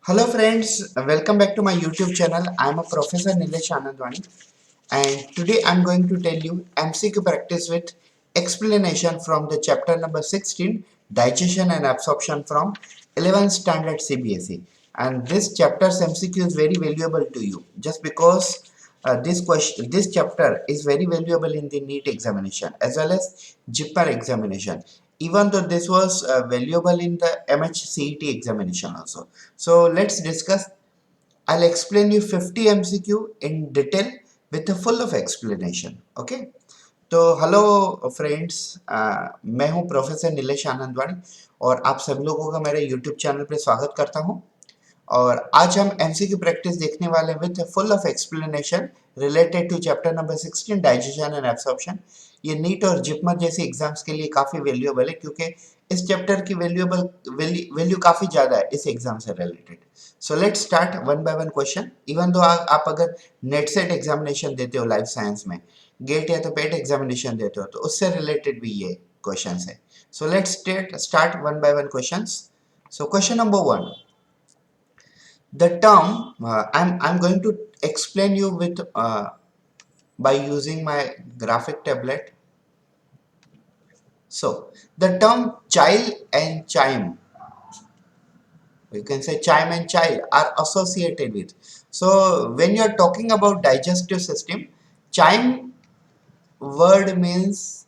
Hello friends, welcome back to my YouTube channel. I am a Professor Nilesh Anandwani and today I am going to tell you MCQ practice with explanation from the chapter number 16 digestion and absorption from 11th standard CBSE, and this chapter's MCQ is very valuable to you just because this chapter is very valuable in the NEET examination as well as JIPMER examination, even though this was valuable in the MHCET examination also. So let's discuss. I'll explain you 50 MCQ in detail with a full of explanation. Okay. तो hello friends, मैं हूं professor Nilesh आनंदवानी और आप सभी लोगों का मेरे YouTube channel पे स्वागत करता हूं। और आज हम एमसीक्यू प्रैक्टिस देखने वाले हैं with full of explanation related to chapter number 16 digestion and absorption. ये नीट और जिपमर जैसे एग्जाम्स के लिए काफ़ी वैल्यूएबल है क्योंकि इस चैप्टर की वैल्यू काफ़ी ज़्यादा है इस एग्जाम से related. So let's start one by one question. Even though आप अगर नेट सेट एग्जामिनेशन देते हो लाइफ साइंस में, गेट या तो पेट एग्जामिनेशन देते हो, तो उससे रिलेटेड भी ये क्वेश्चन है। So let's start one by one question. So question number one, the term I'm going to explain you with by using my graphic tablet. So the term child and chime, you can say chime and child, are associated with. So when you are talking about digestive system, chime word means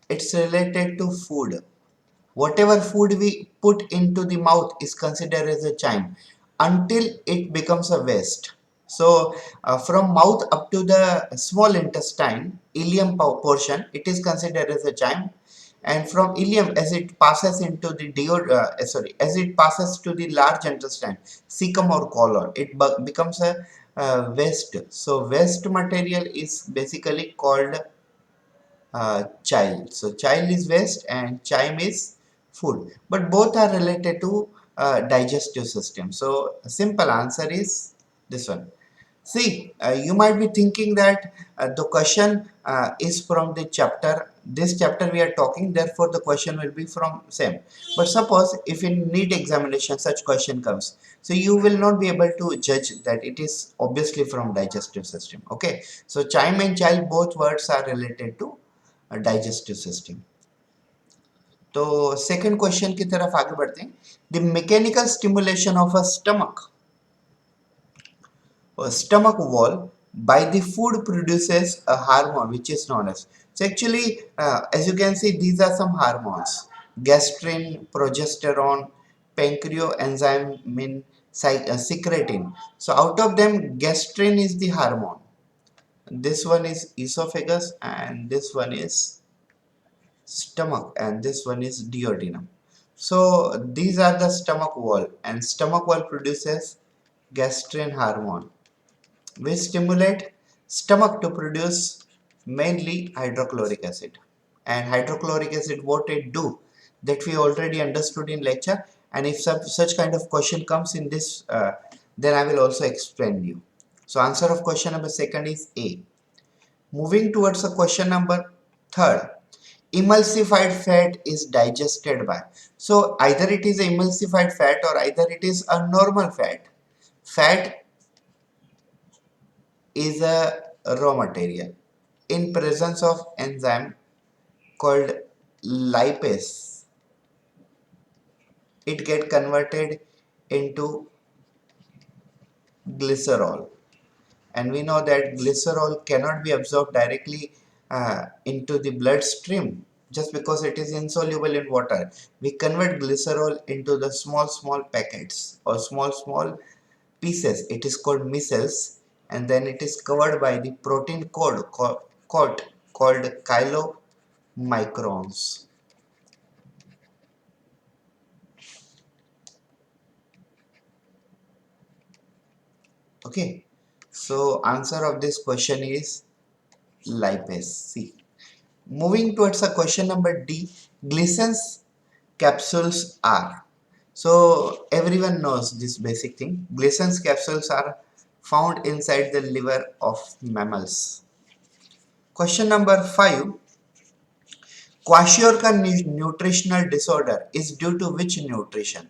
it's related to food. Whatever food we put into the mouth is considered as a chime until it becomes a waste. So from mouth up to the small intestine, ileum portion, it is considered as a chime, and from ileum as it passes into the as it passes to the large intestine, cecum or colon, it becomes a waste. So waste material is basically called child. So child is waste and chime is food, but both are related to digestive system. So simple answer is this one. See, you might be thinking that the question is from the chapter, this chapter we are talking, therefore the question will be from same. But suppose if in NEET examination such question comes, so you will not be able to judge that it is obviously from digestive system. Okay, so chime and child, both words are related to digestive system. तो second question की तरफ आगे बढ़ते हैं. The mechanical stimulation of a stomach wall by the food produces a hormone which is known as, so actually as you can see, these are some hormones: gastrin, progesterone, pancreoenzyme, secretin. So out of them, gastrin is the hormone, this one is esophagus, and this one is stomach, and this one is duodenum. So these are the stomach wall, and stomach wall produces gastrin hormone which stimulate stomach to produce mainly hydrochloric acid. And hydrochloric acid, what it do, that we already understood in lecture, and if such kind of question comes in this, then I will also explain you. So answer of question number second is A. Moving towards the question number third, emulsified fat is digested by. So either it is emulsified fat or either it is a normal fat. Fat is a raw material in presence of enzyme called lipase. It get converted into glycerol, and we know that glycerol cannot be absorbed directly into the bloodstream just because it is insoluble in water. We convert glycerol into the small packets or small pieces. It is called micelles, and then it is covered by the protein coat called chylomicrons. Okay, so answer of this question is lipase. C. Moving towards the question number D, Gleason's capsules are. So everyone knows this basic thing. Gleason's capsules are found inside the liver of mammals. Question number 5, Kwashiorkor nutritional disorder is due to which nutrition?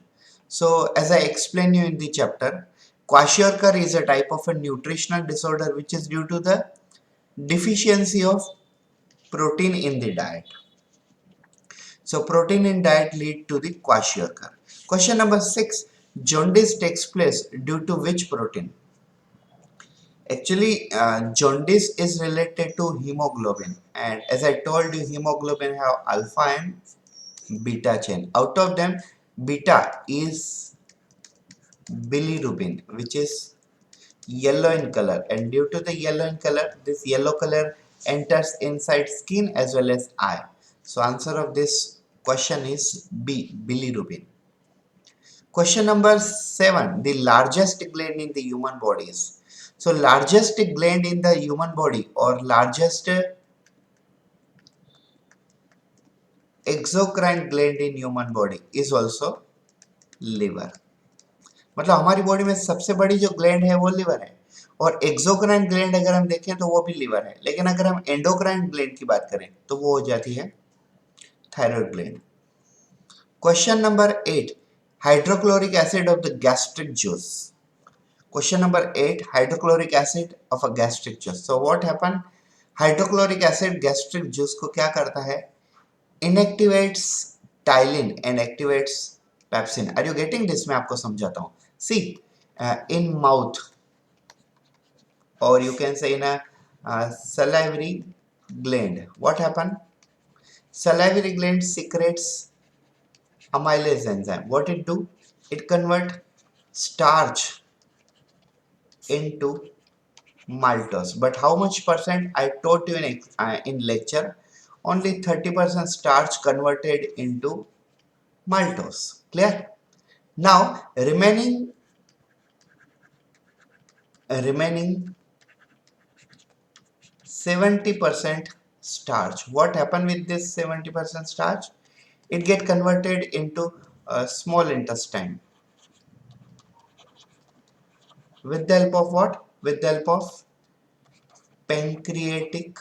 So as I explained you in the chapter, kwashiorkor is a type of a nutritional disorder which is due to the deficiency of protein in the diet. So protein in diet lead to the kwashiorkor. Question number 6. Jaundice takes place due to which protein? Actually, jaundice is related to hemoglobin, and as I told you, hemoglobin have alpha and beta chain. Out of them, beta is bilirubin, which is yellow in color, and due to the yellow in color, this yellow color enters inside skin as well as eye. So answer of this question is B, bilirubin. Question number 7. The largest gland in the human body is. So largest gland in the human body or largest exocrine gland in human body is also liver. मतलब हमारी body में सबसे बड़ी जो gland है वो liver है, और एक्सोक्राइन ग्लैंड अगर हम देखें तो वो भी लिवर है, लेकिन अगर हम एंडोक्राइन ग्लैंड की बात करें तो वो हो जाती है thyroid gland. Question number 8. Hydrochloric acid of the gastric juice. Question number 8. Hydrochloric acid of a gastric juice. So what happened? Hydrochloric acid gastric juice को क्या करता है? Inactivates tyline and activates pepsin. Are you getting this? मैं आपको समझाता हूँ. See, in mouth, or you can say in a salivary gland, what happened? Salivary gland secretes amylase enzyme. What it do? It convert starch into maltose. But how much percent? I taught you in lecture, only 30% starch converted into maltose. Clear? Now remaining 70% starch, what happened with this 70% starch? It get converted into small intestine with the help of what? With the help of pancreatic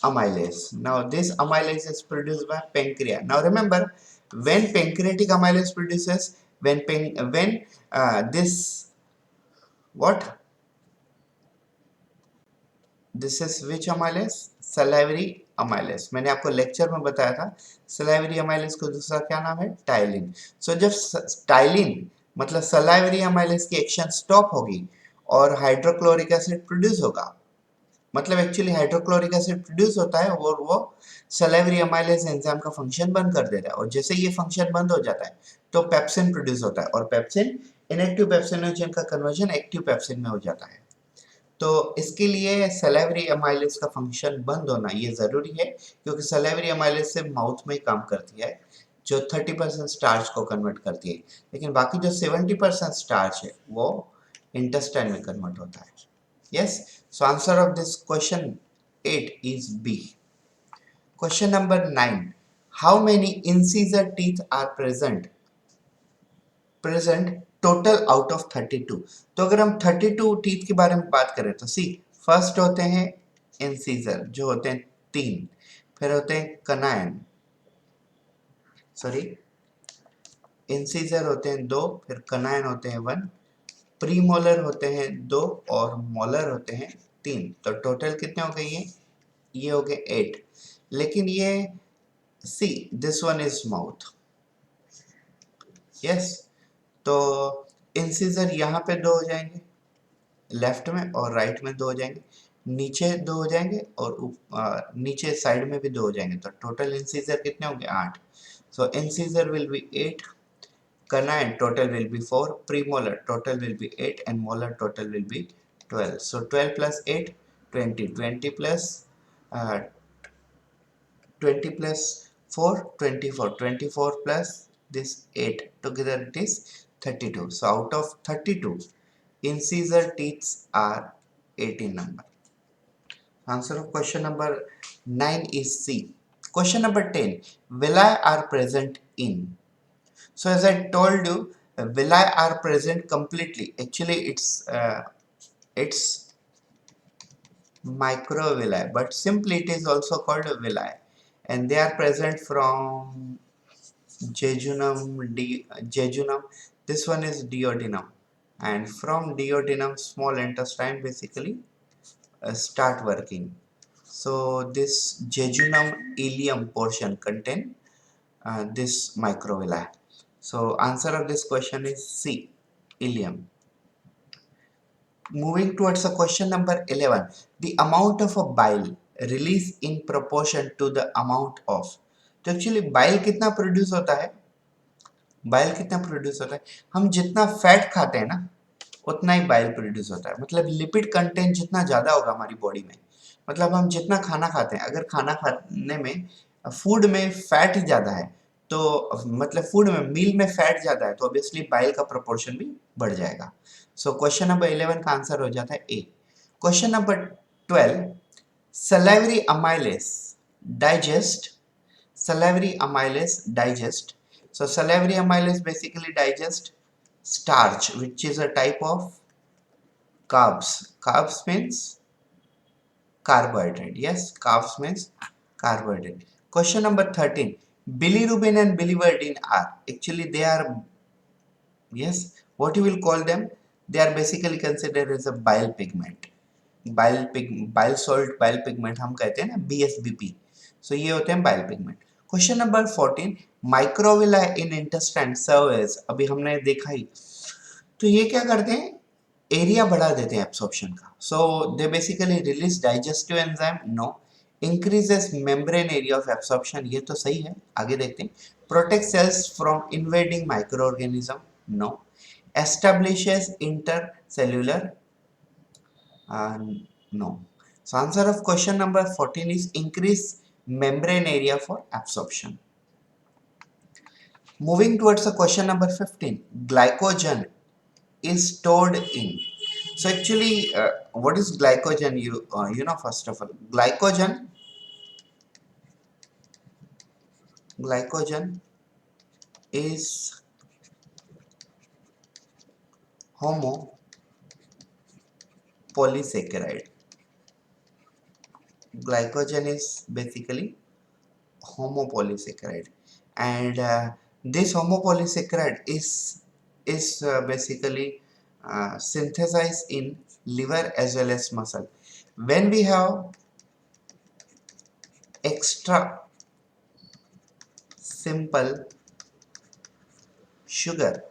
amylase. Now this amylase is produced by pancreas. Now remember, when pancreatic amylase produces, when this what? This is which amylase? Salivary amylase. मैंने आपको lecture में बताया था salivary amylase को दूसरा क्या नाम है? टाइलिन. सो जब टाइलिन मतलब salivary amylase की एक्शन स्टॉप होगी और हाइड्रोक्लोरिक एसिड प्रोड्यूस होगा, मतलब एक्चुअली हाइड्रोक्लोरिक एसिड प्रोड्यूस होता है और वो सलाइवरी अमाइलेज एंजाइम का फंक्शन बंद कर देता है, और जैसे ये फंक्शन बंद हो जाता है तो पेप्सिन प्रोड्यूस होता है, और पेप्सिन इनएक्टिव पेप्सिनोजन का कन्वर्जन एक्टिव पेप्सिन में हो जाता है. तो इसके लिए सलाइवरी अमाइलेज का फंक्शन बंद होना ये जरूरी है, क्योंकि सलाइवरी अमाइलेज से माउथ में काम करती है जो 30% स्टार्च को कन्वर्ट करती है, लेकिन बाकी जो 70% स्टार्च है वो इंटेस्टाइन में कन्वर्ट होता है. Yes, so answer of this question 8 is B. Question number 9. How many incisor teeth are present total out of 32? तो अगर हम 32 टीथ के बारे में बात करें तो सी, फर्स्ट होते हैं इंसीजर जो होते हैं 3, फिर होते हैं कनाइन, सॉरी इंसीजर होते हैं 2, फिर कनाइन होते हैं 1, प्रीमोलर होते हैं 2 और मोलर होते हैं 3. तो टोटल कितने हो गए? ये हो गए 8. लेकिन ये see, this one is mouth. Yes, तो इंसिजर यहाँ पे 2 हो जाएंगे लेफ्ट में, और राइट में 2 हो जाएंगे, नीचे 2 हो जाएंगे, और नीचे साइड में भी 2 हो जाएंगे. तो टोटल इंसिजर कितने होंगे? 8. So incisor will be 8, canine total will be 4, premolar total will be 8, and molar total will be 12. So 12 plus 8, 20, 20 plus 20 plus 4, 24, 24 plus this 8, together it is 32. So out of 32, incisor teeth are 18 number. Answer of question number 9 is C. Question number 10. Villi are present in. So as I told you, villi are present completely. Actually, it's microvilli, but simply it is also called villi, and they are present from jejunum. This one is duodenum, and from duodenum, small intestine basically start working. So this jejunum ileum portion contain this microvilli. So answer of this question is C, ileum. Moving towards the question number 11, the amount of a bile release in proportion to the amount of. तो actually bile कितना produce होता है, bile कितना produce होता है, हम जितना fat खाते हैं ना उतना ही बाइल प्रोड्यूस होता है. मतलब लिपिड कंटेंट जितना ज्यादा होगा हमारी बॉडी में, मतलब हम जितना खाना खाते हैं, अगर खाना खाने में फूड में फैट ही ज्यादा है तो मतलब फूड में मील में फैट ज्यादा है तो ऑब्वियसली बाइल का प्रोपोर्शन भी बढ़ जाएगा. सो क्वेश्चन नंबर 11 का आंसर हो जाता है A. Question number 12, salivary amylase digest, salivary amylase digest. So salivary amylase basically digest starch, which is a type of carbs. Carbs means carbohydrate. Yes, carbs means carbohydrate. Question number 13. Bilirubin and biliverdin are actually they are, yes, what you will call them? They are basically considered as a bile pigment. Bile salt, bile pigment हम कहते हैं ना BSBP. So ये होते हैं bile pigment. Question number 14. Microvilli in intestine serve as, अभी हमने देखा ही, तो ये क्या करते हैं, एरिया बढ़ा देते हैं एब्सॉर्प्शन का. So they basically release digestive enzyme, no. Increases membrane area of absorption, ये तो सही है, आगे देखते हैं. Protect cells from invading microorganism, no. Establishes intercellular, no. So answer of question number 14 is increase membrane area for absorption. Moving towards the question number 15, glycogen is stored in. So actually, what is glycogen? You know, first of all, glycogen is homopolysaccharide. Glycogen is basically homopolysaccharide, and this homopolysaccharide is basically synthesized in liver as well as muscle. When we have extra simple sugar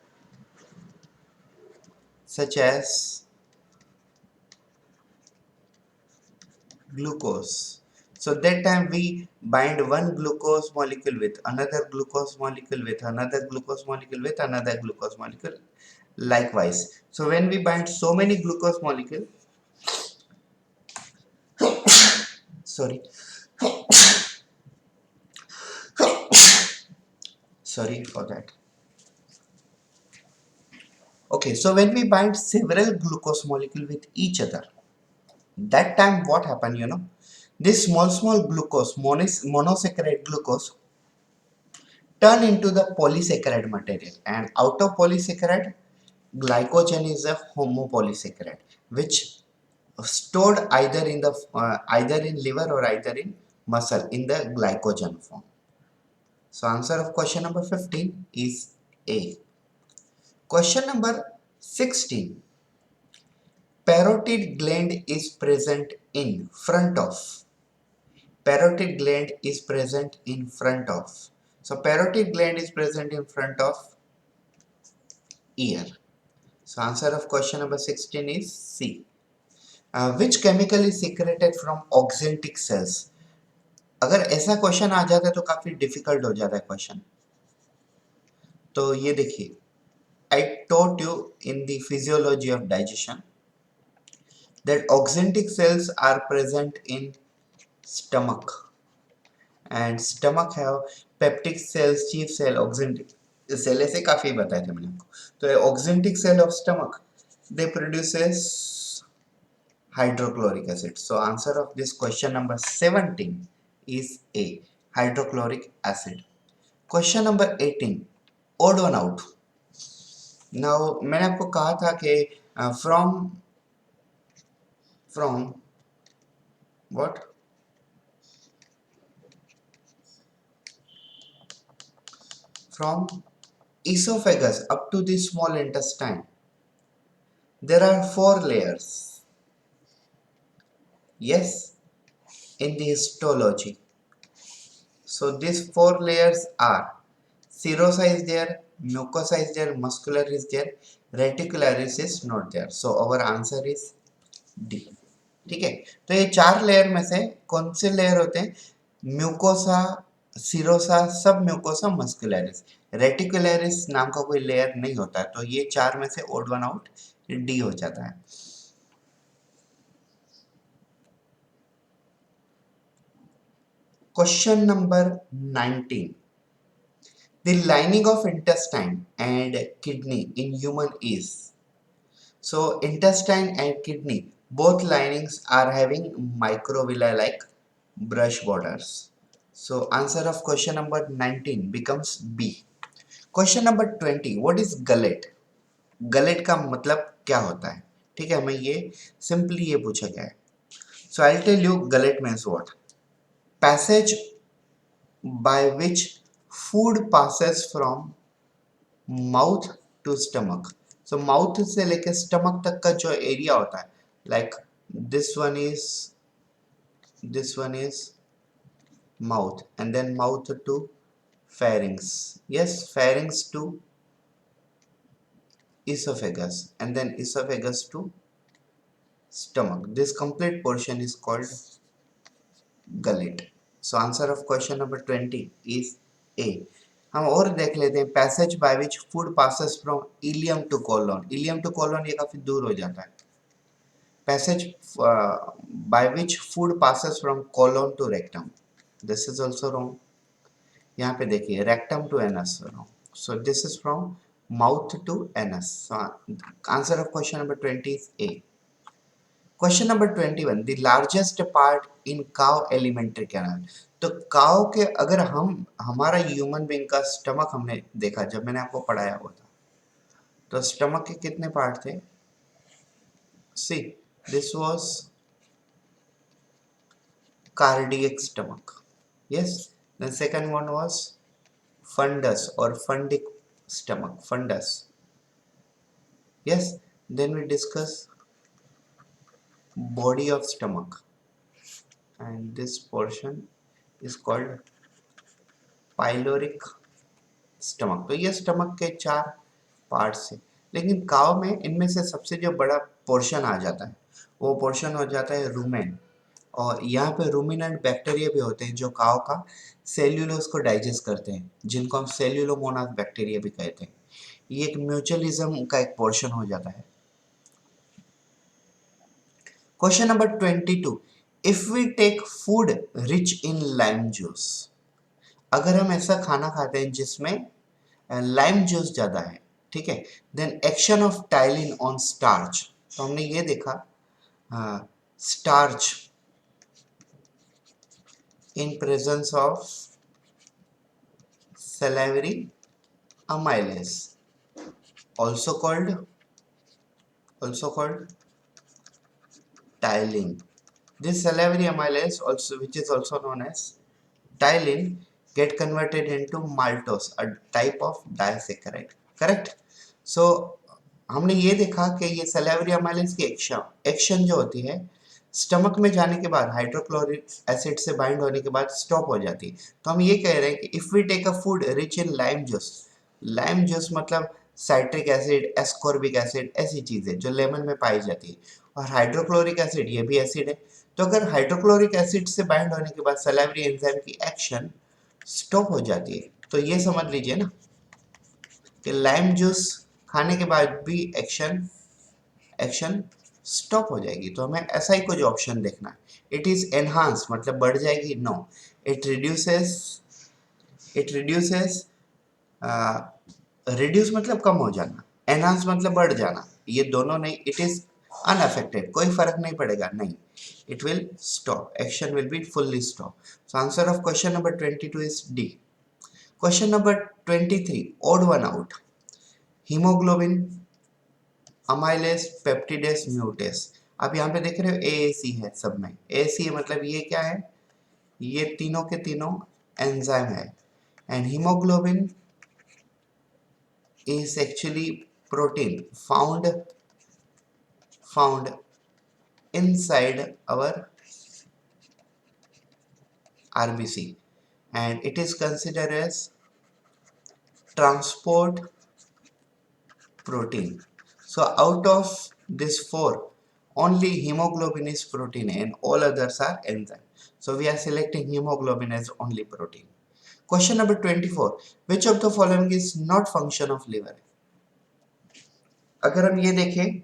such as glucose, so that time we bind one glucose molecule with another glucose molecule with another glucose molecule with another glucose molecule, likewise. So when we bind so many glucose molecule, sorry, sorry for that. Okay, so when we bind several glucose molecule with each other, that time what happen, you know, this small glucose, monosaccharide glucose turn into the polysaccharide material, and out of polysaccharide glycogen is a homopolysaccharide which stored either in the either in liver or either in muscle in the glycogen form. So answer of question number 15 is A. Question number 16. Parotid gland is present in front of. Parotid gland is present in front of. So parotid gland is present in front of ear. So answer of question number 16 is C. Which chemical is secreted from oxyntic cells? अगर ऐसा question आ जाता है तो काफी difficult हो जाता है question. तो ये देखिए, I taught you in the physiology of digestion that oxyntic cells are present in stomach, and stomach have peptic cells, chief cell, oxyntic cell, ऐसे काफी बताए थे मैंने आपको. तो oxyntic cell of stomach, they produces hydrochloric acid. So answer of this question number 17 is A, hydrochloric acid. Question number 18, odd one out. Now मैंने आपको कहा था कि from what, from esophagus up to the small intestine, there are 4 layers. Yes, in the histology. So these 4 layers are serosa is there, mucosa is there, muscular is there, reticularis is not there. So our answer is D. ठीक है, तो ये 4 layer में से कौन से layer होते हैं? म्यूकोसा, सिरोसा, सब म्यूकोसा, मस्कुलरिस, रेटिकुलरिस नाम का कोई लेयर नहीं होता है, तो ये 4 में से ओड वन आउट, डी हो जाता है। Question number 19, the lining of intestine and kidney in human is, so intestine and kidney both linings are having microvilli like brush borders. So answer of question number 19 becomes B. Question number 20, what is gullet? Gullet का मतलब क्या होता है? ठीक है, हमें ये simply ये पूछा गया है। So I'll tell you gullet means what? Passage by which food passes from mouth to stomach. So mouth से लेके stomach तक का जो एरिया होता है, like this one is mouth, and then mouth to pharynx. Yes, pharynx to esophagus, and then esophagus to stomach. This complete portion is called gullet. So answer of question number 20 is A. हम और देख लेते हैं, passage by which food passes from ileum to colon. Ileum to colon ये काफी दूर हो जाता है। Passage by which food passes from colon to rectum, this is also wrong. यहाँ पे देखिए rectum to anus, so this is from mouth to anus. Answer of question number 20 is A. Question number 21, the largest part in cow alimentary canal. तो cow के अगर हम हमारा human being का stomach हमने देखा, जब मैंने आपको पढ़ाया हुआ था, तो स्टमक के कितने पार्ट थे? See, this was cardiac stomach, yes. Then second one was fundus और fundic stomach, fundus, yes. Then we discuss body of stomach, and this portion is called pyloric stomach. तो ये स्टमक के 4 parts है, लेकिन काव में इनमें से सबसे जो बड़ा पोर्शन आ जाता है वो पोर्शन हो जाता है रूमेन, और यहाँ पे रूमिनेंट बैक्टीरिया भी होते हैं जो काव का सेल्यूलोज को डाइजेस्ट करते हैं, जिनको हम सेल्यूलोमोनास बैक्टीरिया भी कहते हैं। ये एक म्यूचुअलिज्म का एक पोर्शन हो जाता है। Question number 22. If we take food rich in lime juice, अगर हम ऐसा खाना खाते हैं जिसमें लाइम जूस ज़्यादा है, ठीक है, then action of ptyalin on starch. तो हमने ये देखा starch in presence of salivary amylase, also called Tyline. This salivary amylase, also which is also known as Tyline, get converted into maltose, a type of disaccharide. Correct? So हमने ये देखा कि ये salivary amylase की action जो होती है stomach में जाने के बाद हाइड्रोक्लोरिक एसिड से बाइंड होने के बाद स्टॉप हो जाती है। तो हम ये कह रहे हैं कि if we take a food rich in lime juice मतलब साइट्रिक एसिड, एस्कॉर्बिक एसिड, ऐसी चीजें जो लेमन में पाई जाती है, और हाइड्रोक्लोरिक एसिड ये भी एसिड है। तो अगर हाइड्रोक्लोरिक एसिड से बाइंड होने के बाद सलाइवरी एंजाइम की एक्शन स्टॉप हो जाती है, तो ये समझ लीजिए ना कि लाइम जूस खाने के बाद भी एक्शन स्टॉप हो जाएगी। तो हमें ऐसा ही कुछ ऑप्शन देखना है। इट इज एनहांस मतलब बढ़ जाएगी, नो। इट रिड्यूसेस रिड्यूस मतलब कम हो जाना, एनहांस मतलब बढ़ जाना, ये दोनों नहीं। इट इज अनअफेक्टेड, कोई फर्क नहीं पड़ेगा, नहीं। It will stop, action will be fully stop. So answer of question number 22 is D. Question number 23, odd one out. Haemoglobin, amylase, peptidase, mutase. अब यहाँ पे देख रहे हो एएसी है सब में। एएसी मतलब ये क्या है? ये तीनों के तीनों एंजाइम है। And haemoglobin is actually protein found inside our RBC, and it is considered as transport protein. So out of this four, only hemoglobin is protein and all others are enzyme. So we are selecting hemoglobin as only protein. Question number 24. Which of the following is not function of liver? अगर हम ये देखें,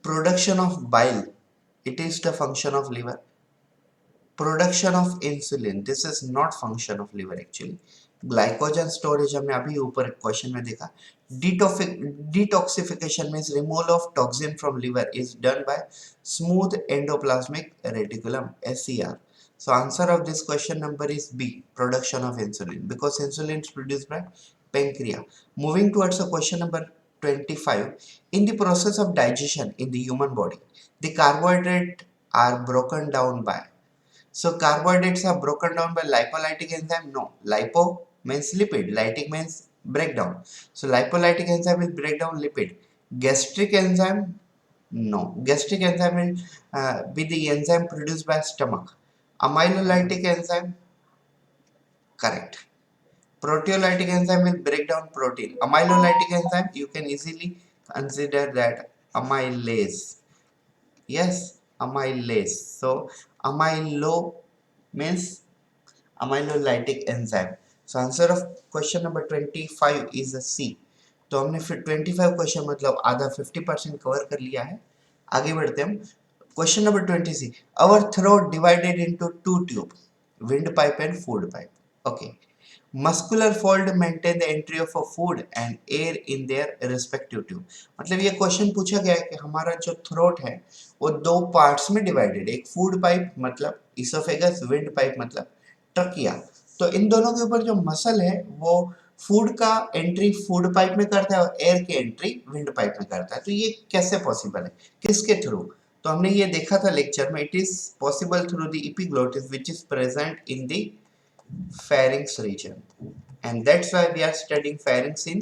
production of bile, it is the function of liver. Production of insulin, this is not function of liver actually. Glycogen storage हमने अभी ऊपर question में देखा. Detoxification means removal of toxin from liver is done by smooth endoplasmic reticulum, SCR. So answer of this question number is B, production of insulin, because insulin is produced by pancreas. Moving towards the question number 25. In the process of digestion in the human body, the carbohydrates are broken down by. So carbohydrates are broken down by lipolytic enzyme? No. Lipo means lipid. Lytic means breakdown. So lipolytic enzyme will break down lipid. Gastric enzyme? No. Gastric enzyme will be the enzyme produced by stomach. Amylolytic enzyme? Correct. Proteolytic enzyme will break down protein. Amylolytic enzyme, you can easily consider that amylase. Yes, amylase. So amylo means amylolytic enzyme. So answer of question number 25 is a C. तो हमने फिर 25 question मतलब आधा 50% cover कर लिया है. आगे बढ़ते हम. Question number 26. Our throat divided into two tube, wind pipe and food pipe. Okay. Muscular fold maintain the entry of a food and air in their respective tube. मतलब ये क्वेश्चन पूछा गया है कि हमारा जो थ्रोट है वो दो पार्ट्स में डिवाइडेड है. एक फूड पाइप मतलब इसोफेगस, विंड पाइप मतलब ट्रकिया. तो इन दोनों के ऊपर जो मसल है वो फूड का एंट्री फूड पाइप में करता है और एयर की एंट्री विंड पाइप में करता है. तो ये कैसे पॉसिबल है, किसके थ्रू? तो हमने ये देखा था लेक्चर में. It is possible through the epiglottis which is present in the pharynx region, and that's why we are studying pharynx in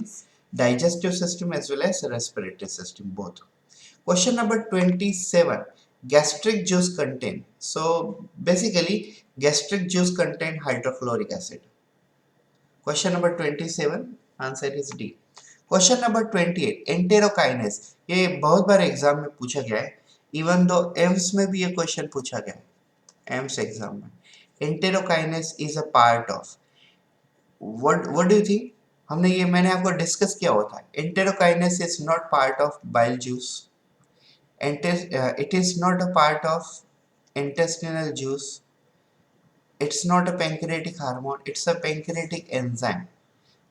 digestive system as well as respiratory system both. Question number 27. Gastric juice contain, so basically gastric juice contain hydrochloric acid. Question number 27 answer is D. Question number 28. Enterokinase, ये बहुत बार exam में पूछा गया है. Even though AIIMS में भी ये question पूछा गया है, एम्स एग्जाम में. Enterokinase is a part of. What do you think? हमने ये मैंने आपको डिस्कस किया हुआ था. Enterokinase is not part of bile juice. It is not a part of intestinal juice. It's not a pancreatic hormone. It's a pancreatic enzyme.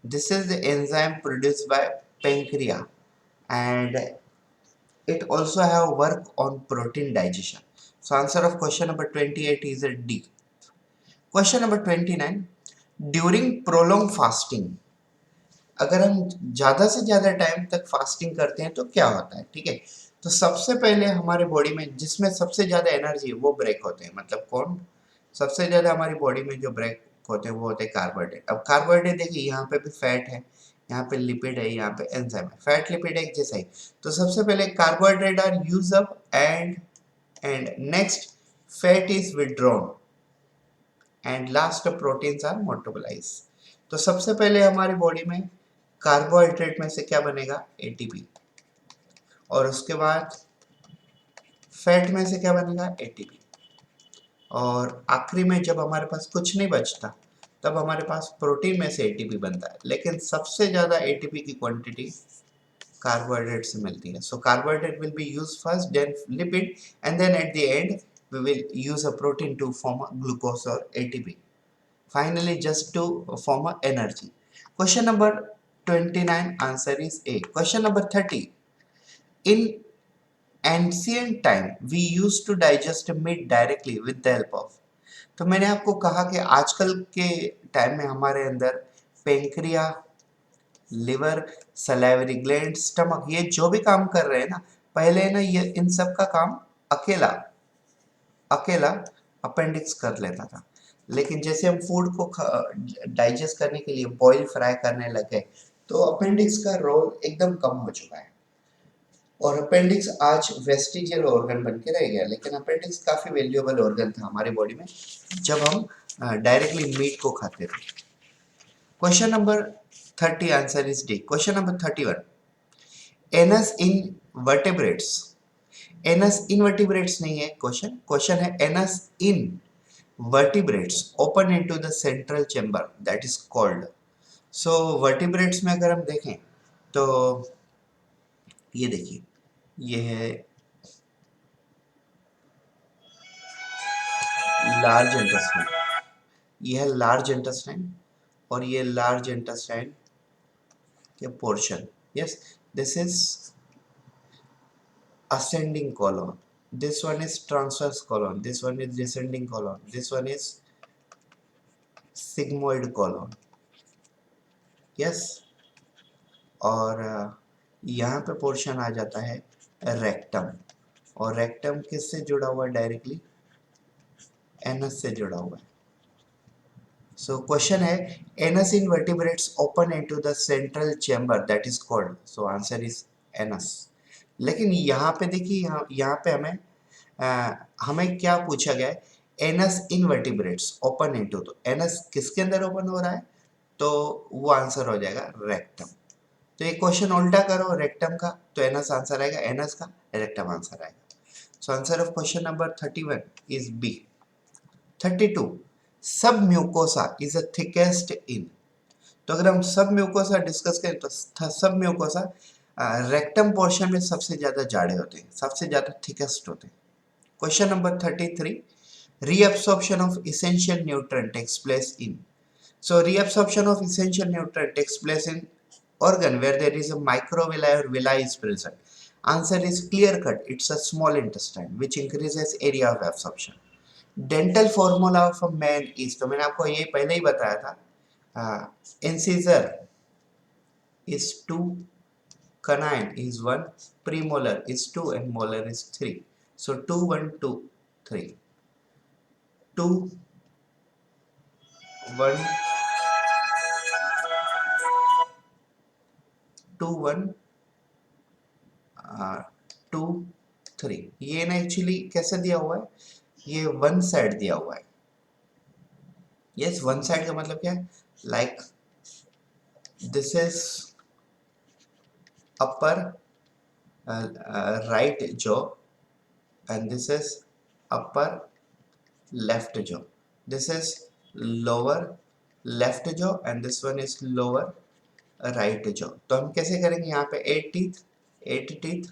This is the enzyme produced by pancreas, and it also have work on protein digestion. So answer of question number 28 is a D. Question number 29. During prolong fasting, अगर हम ज़्यादा से ज़्यादा time तक fasting करते हैं तो क्या होता है? ठीक है, तो सबसे पहले हमारे बॉडी में जिसमें सबसे ज़्यादा एनर्जी है वो ब्रेक होते हैं. मतलब कौन सबसे ज़्यादा हमारी बॉडी में जो ब्रेक होते हैं वो होते हैं कार्बोहाइड्रेट. अब कार्बोहाइड्रेट देखिए यहाँ पे भी फैट है, यहाँ पे लिपिड है, यहाँ पे एंजाइम है. फैट लिपिड एक जैसा ही. तो सबसे पहले carbohydrate are use up and next fat is withdrawn and last proteins are metabolise. तो सबसे पहले हमारी बॉडी में कार्बोहाइड्रेट में से क्या बनेगा? एटीपी. और उसके बाद फैट में से क्या बनेगा? एटीपी. और आखिरी में जब हमारे पास कुछ नहीं बचता तब हमारे पास प्रोटीन में से एटीपी बनता है. लेकिन सबसे ज़्यादा एटीपी की क्वांटिटी कार्बोहाइड्रेट से मिलती है. So carbohydrate will be use first, then lipid, and then at the end we will use a protein to form a glucose or ATP. Finally, just to form a energy. Question number 29 answer is A. Question number 30. In ancient time, we used to digest meat directly with the help of. तो मैंने आपको कहा कि आजकल के time में हमारे अंदर पेंक्रिया, लिवर, सलाइवरी ग्लैंड, स्टमक, ये जो भी काम कर रहे हैं ना, पहले ना ये इन सब का काम अकेला अपेंडिक्स कर लेता था. लेकिन जैसे हम फूड को डाइजेस्ट करने के लिए बॉईल फ्राई करने लगे तो अपेंडिक्स का रोल एकदम कम हो चुका है और अपेंडिक्स आज वेस्टिजियल ऑर्गन बन के रह गया, लेकिन अपेंडिक्स काफी वैल्यूएबल ऑर्गन था हमारी बॉडी में जब हम डायरेक्टली मीट को खाते थे। Question number 30 answer is D. Question number 31, anus in vertebrates. Anus in vertebrates नहीं है क्वेश्चन, क्वेश्चन है anus in vertebrates open into the central chamber that is called. So vertebrates में अगर हम देखें तो ये देखिए, ये है लार्ज इंटेस्टाइन, ये है लार्ज इंटेस्टाइन और ये लार्ज इंटेस्टाइन के portion. Yes, this is ascending colon, this one is transverse colon, this one is descending colon, this one is sigmoid colon। Yes, और यहाँ पे पोर्शन आ जाता है रेक्टम, और रेक्टम किससे जुड़ा हुआ है? डायरेक्टली एनस से जुड़ा हुआ है। सो क्वेश्चन है anus in vertebrates open into the central chamber that is called, so answer is anus. लेकिन यहाँ पे देखिए, यहाँ पे हमें क्या पूछा गया है? एनस इन वर्टिब्रेट्स ओपन इनटू, तो एनस किसके अंदर ओपन हो रहा है? तो वो आंसर हो जाएगा रेक्टम। तो ये क्वेश्चन उल्टा करो, रेक्टम का तो एनस आंसर आएगा, एनस का रेक्टम आंसर आएगा। So answer of question number 31 is B. 32, submucosa is the thickest in. तो अगर हम सब म्यूकोसा डिस्कस करें तो सब म्यूकोसा रेक्टम पोर्शन में सबसे ज्यादा जाड़े होते हैं, सबसे ज्यादा थिकेस्ट होते हैं। Question number 33, reabsorption of essential nutrient takes place in। So reabsorption of essential nutrient takes place in organ where there is a microvilli or villi is present। Answer is clear cut, it's a small intestine which increases area of absorption। Dental formula of a man is, तो मैंने आपको ये पहले ही बताया था, incisor is 2, canine is 1, premolar is 2 and molar is 3। So 2 1 2 3, 2 1 2 1 2 3। ये ना actually कैसे दिया हुआ है? ये वन साइड दिया हुआ है। यस, वन साइड का मतलब क्या है? Like this is upper right jaw and this is upper left jaw, this is lower left jaw and this one is lower right jaw। तो हम कैसे करेंगे? यहाँ पे 8 teeth 8 teeth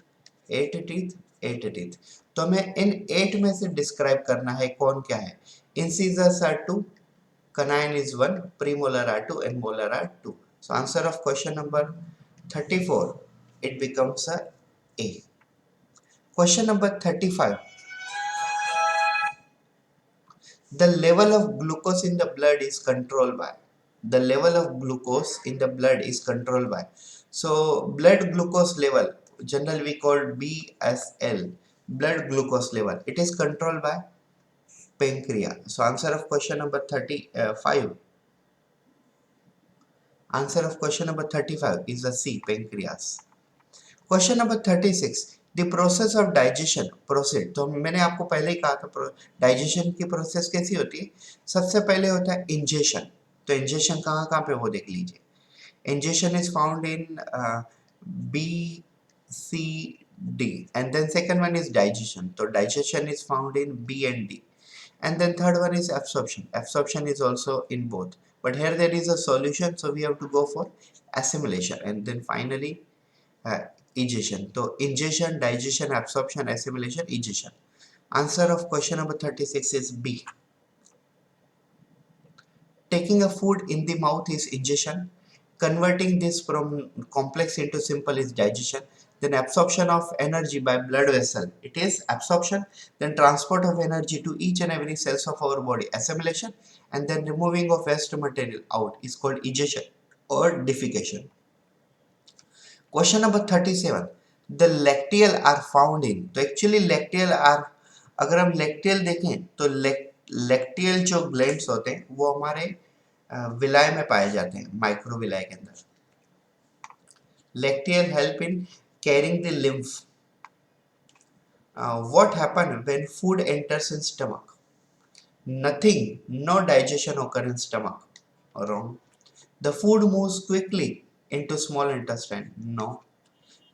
8 teeth 8 teeth, तो हमें इन 8 में से डिस्क्राइब करना है कौन क्या है। incisors are 2, canine is 1, premolar are 2 and molar are 2। so answer of question number 34 it becomes a। Question number 35, the level of glucose in the blood is controlled by, the level of glucose in the blood is controlled by, so blood glucose level generally we call BSL, blood glucose level, it is controlled by pancreas। so answer of question number 35, answer of question number 35 is a C, pancreas। Question number 36, the process of digestion proceed. तो मैंने आपको पहले ही कहा था digestion की process कैसी होती है। सबसे पहले होता है इंजेशन। तो इंजेशन कहाँ कहाँ पे, वो देख लीजिए। Ingestion is found in B C D and then second one is digestion, तो digestion is found in B and D and then third one is absorption, absorption is also in both, but here there is a solution so we have to go for assimilation and then finally egestion। तो ingestion, digestion, absorption, assimilation, egestion। Answer of question number 36 is B। Taking a food in the mouth is ingestion, converting this from complex into simple is digestion, then absorption of energy by blood vessel, it is absorption, then transport of energy to each and every cells of our body, assimilation, and then removing of waste material out is called egestion or defecation। Question number 37, the lacteal are found in. तो actually lacteal are, अगर हम lacteal देखें तो lacteal जो glands होते हैं वो हमारे विलाय में पाए जाते हैं, माइक्रोविलाय के अंदर। Lacteal help in carrying the lymph. What happens when food enters in stomach? Nothing. No digestion occurs in stomach. Wrong. The food moves quickly into small intestine. No.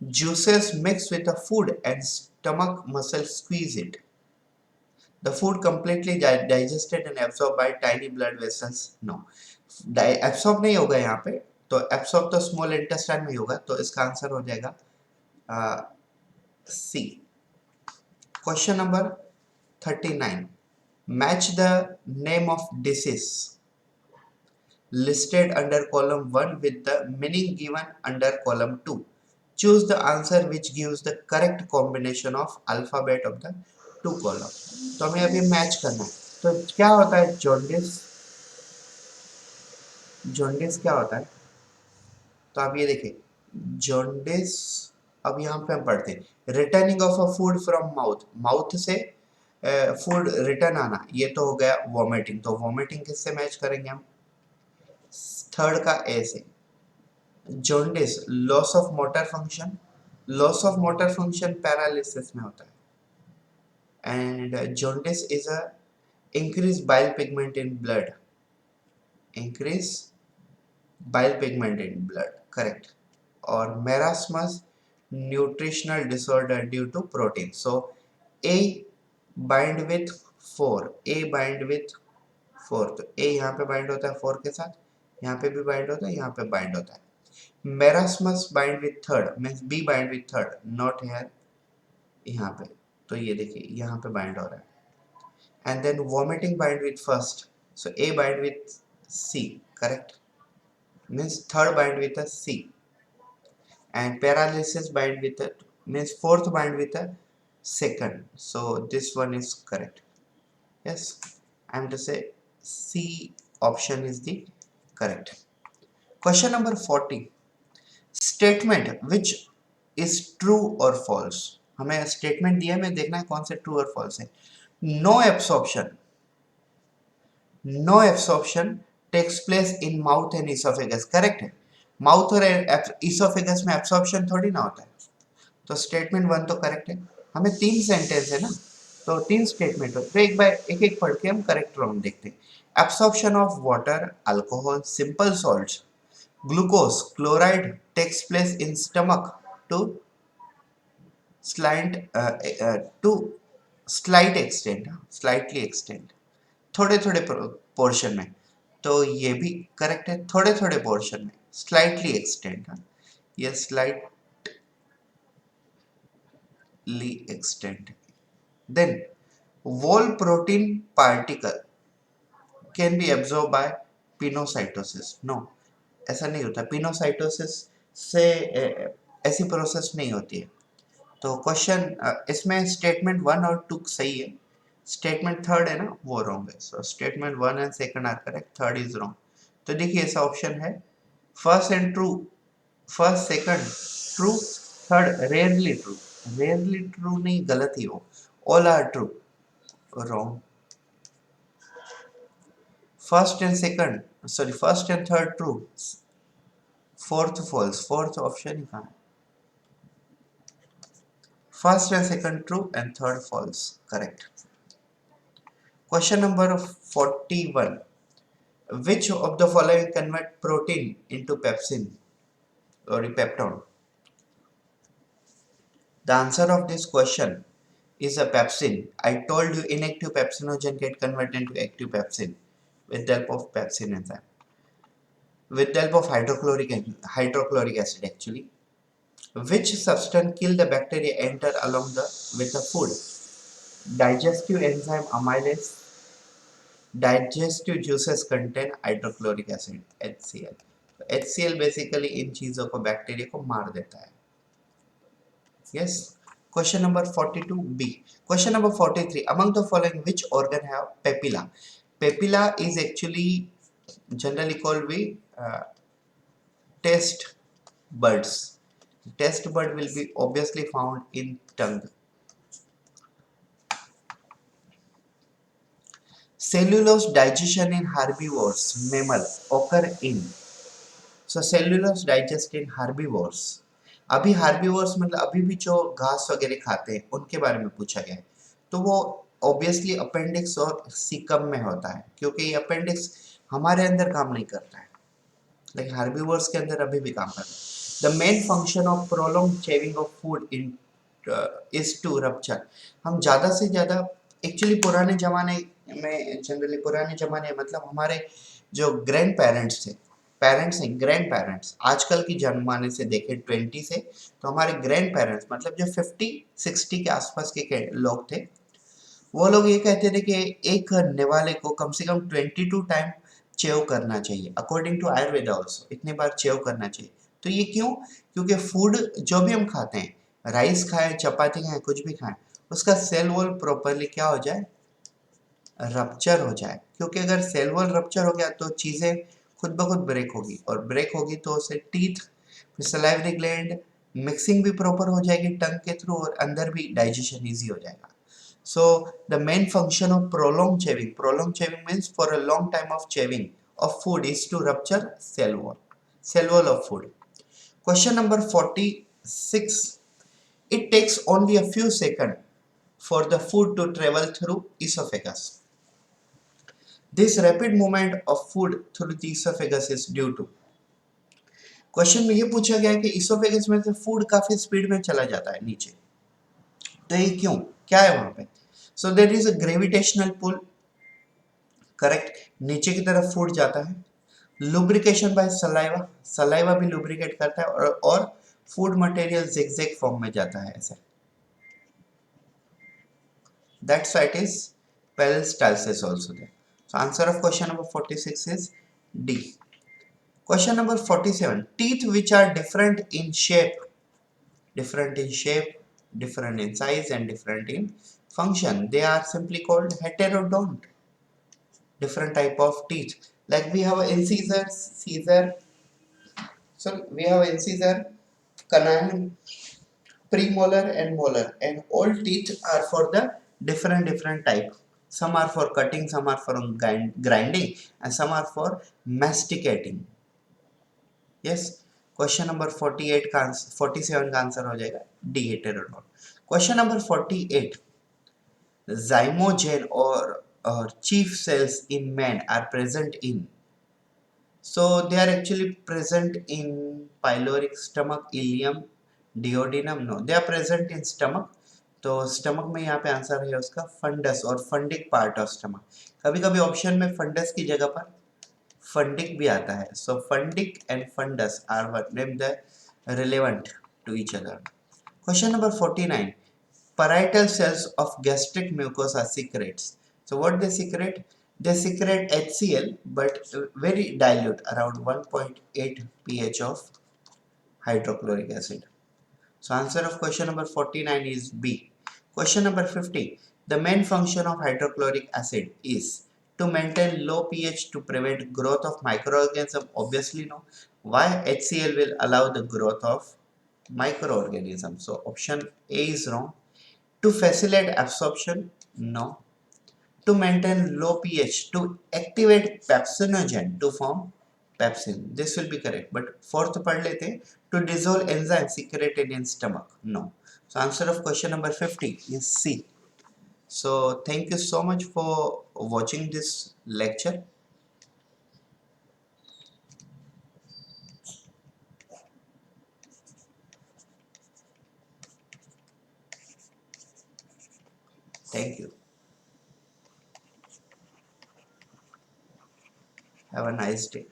Juices mix with the food and stomach muscles squeeze it. The food completely digested and absorbed by tiny blood vessels. No. Absorb नहीं होगा यहाँ पे, तो absorb तो small intestine में ही होगा, तो इसका आंसर हो जाएगा C. Question number 39. Match the name of disease listed under column 1 with the meaning given under column 2. Choose the answer which gives the correct combination of alphabet of the two column. तो हमें अभी match करना है. तो क्या होता है jaundice? Jaundice क्या होता है? तो आप ये देखिए जॉन्डिस. अब यहाँ पे हम पढ़ते हैं returning of a food from mouth. Mouth से फूड रिटर्न आना, ये तो हो गया वॉमिटिंग. तो वॉमिटिंग किससे मैच करेंगे हम? थर्ड का ए से. Jaundice loss of motor function. Loss of motor function paralysis में होता है. And jaundice is a increase bile pigment in blood. Increase bile pigment in blood, correct. Or marasmus nutritional disorder due to protein. So A bind with 4. A bind with 4. तो A यहाँ पे bind होता है 4 के साथ, यहाँ पे भी bind होता है, यहाँ पे bind होता है. marasmus bind with third means B bind with third, not here, यहाँ पे. तो ये देखिए यहाँ पे bind हो रहा है. And then vomiting bind with first, so A bind with C, correct, means third bind with a C. And paralysis bind with a means fourth bind with a second, so this one is correct. Yes, I am to say C option is the correct. Question number 40. Statement which is true or false. हमें statement दिया है, हमें देखना है कौन से true और false है. No absorption. No absorption takes place in mouth and esophagus. Correct है. माउथ और इसोफेगस में एब्सॉर्प्शन थोड़ी ना होता है. तो स्टेटमेंट 1 तो करेक्ट है. हमें 3 सेंटेंस है ना, तो 3 स्टेटमेंट हो, तो एक बार एक एक पढ़ के हम करेक्ट रॉन्ग देखते हैं. Absorption of water, alcohol, simple salts, glucose, chloride takes place in stomach to slight to slight extent. Slightly extent, थोड़े थोड़े पोर्शन में. तो ये भी करेक्ट है, थोड़े थोड़े पोर्शन में, स्लाइटली एक्सटेंड. ये slightly extend. Then whole protein particle can be absorbed by pinocytosis. No, ऐसा नहीं होता. पिनोसाइटोसिस से ऐसी प्रोसेस नहीं होती है. तो क्वेश्चन इसमें स्टेटमेंट 1 और 2 सही है. स्टेटमेंट थर्ड है ना, वो रॉन्ग है. So statement 1 and second are correct, third is wrong. तो देखिए ऐसा ऑप्शन है first and true, first second true, third rarely true. Rarely true नहीं, गलत ही हो. All are true, wrong. First and second, sorry first and third true, fourth false. Fourth option ही कहाँ है? First and second true and third false, correct. Question number 41. Which of the following convert protein into pepsin or peptone? The answer of this question is a pepsin. I told you inactive pepsinogen get converted into active pepsin with the help of pepsin enzyme. With the help of hydrochloric acid actually. Which substance kill the bacteria enter along with the food? Digestive enzyme amylase. Digestive juices contain hydrochloric acid HCl. HCl basically इन चीजों को bacteria को मार देता है. Yes. Question number 42B. Question number 43. Among the following, which organ have papilla? Papilla is actually generally called taste buds. Taste bud will be obviously found in tongue. Cellulose digestion in herbivores, mammal occur in. So cellulose digest in herbivores अभी herbivores मतलब अभी भी जो घास वगैरह खाते हैं उनके बारे में पूछा गया है, तो वो ऑब्वियसली अपेंडिक्स और सीकम में होता है, क्योंकि ये अपेंडिक्स हमारे अंदर काम नहीं करता है, लेकिन हार्बीवर्स के अंदर अभी भी काम करता है। The main function of prolong chewing of food in is to rupture. हम ज़्यादा से ज़्यादा एक्चुअली पुराने ज़माने में, जनरली पुराने ज़माने मतलब हमारे जो ग्रैंड पेरेंट्स थे, पेरेंट्स नहीं ग्रैंड पेरेंट्स, आजकल की जमाने से देखें 20 से, तो हमारे ग्रैंड पेरेंट्स मतलब जो 50-60 के आसपास के लोग थे, वो लोग ये कहते थे कि एक निवाले को कम से कम 22 टाइम चेव करना चाहिए, अकॉर्डिंग टू आयुर्वेदा ऑल्सो इतने बार चेव करना चाहिए। तो ये क्यों? क्योंकि फूड जो भी हम खाते हैं, राइस खाएं, चपाती खाएं, कुछ भी खाएं, उसका सेल वॉल प्रॉपरली क्या हो जाए, रप्चर हो जाए। क्योंकि अगर सेल वॉल रप्चर हो गया तो चीज़ें खुद ब खुद ब्रेक होगी, और ब्रेक होगी तो उससे टीथ, फिर सलाइवरी ग्लैंड, मिक्सिंग भी प्रॉपर हो जाएगी टंग के थ्रू, और अंदर भी डाइजेशन ईजी हो जाएगा। So the main function of prolonged chewing means for a long time of chewing of food is to rupture cell wall of food. Question number 46. It takes only a few seconds for the food to travel through esophagus. This rapid movement of food through the esophagus is due to. Question में ये पूछा गया है कि oesophagus में से food काफी speed में चला जाता है नीचे, तो ये क्यों, क्या है वहां पे? So there is a gravitational pull, correct, नीचे की तरफ फूड जाता है। लुब्रिकेशन बाय सलाइवा, सलाइवा भी लुब्रिकेट करता है, और फूड मटेरियल जिगजैग फॉर्म में जाता है ऐसे, that's why it is peristalsis also there. So answer of question number 46 is D. Question number 47, teeth which are different in shape, different in size and different in function, they are simply called heterodont, different type of teeth. Like we have incisors, caesar, so we have incisor, canine, premolar and molar, and all teeth are for the different type. Some are for cutting, some are for grinding, and some are for masticating. Yes. Question number 48 का 47 का answer हो जाएगा D, हेटेरोडोन। Question number 48, zymogen or chief cells in man are present in. So they are actually present in pyloric stomach, ileum, duodenum. No, they are present in stomach. तो stomach में यहाँ पे answer है उसका funds और fundic part of stomach. कभी कभी option में फंडस की जगह पर फंडिक भी आता है, so fundic and fundus are name the relevant to each other. Question number 49, parietal cells of gastric mucosa secretes. So what they secrete? They secrete HCl, but very dilute, around 1.8 pH of hydrochloric acid. So answer of question number 49 is B. Question number 50. The main function of hydrochloric acid is to maintain low pH to prevent growth of microorganisms. Obviously no. Why? HCl will allow the growth of microorganisms. So option A is wrong. To facilitate absorption? No. To maintain low pH, to activate pepsinogen to form pepsin. This will be correct. But fourth पढ़ लेते हैं. To dissolve enzyme secreted in stomach. No. So answer of question number 50 is C. So thank you so much for watching this lecture. Thank you. Have a nice day.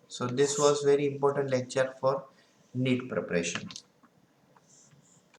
So this was very important lecture for NEET preparation.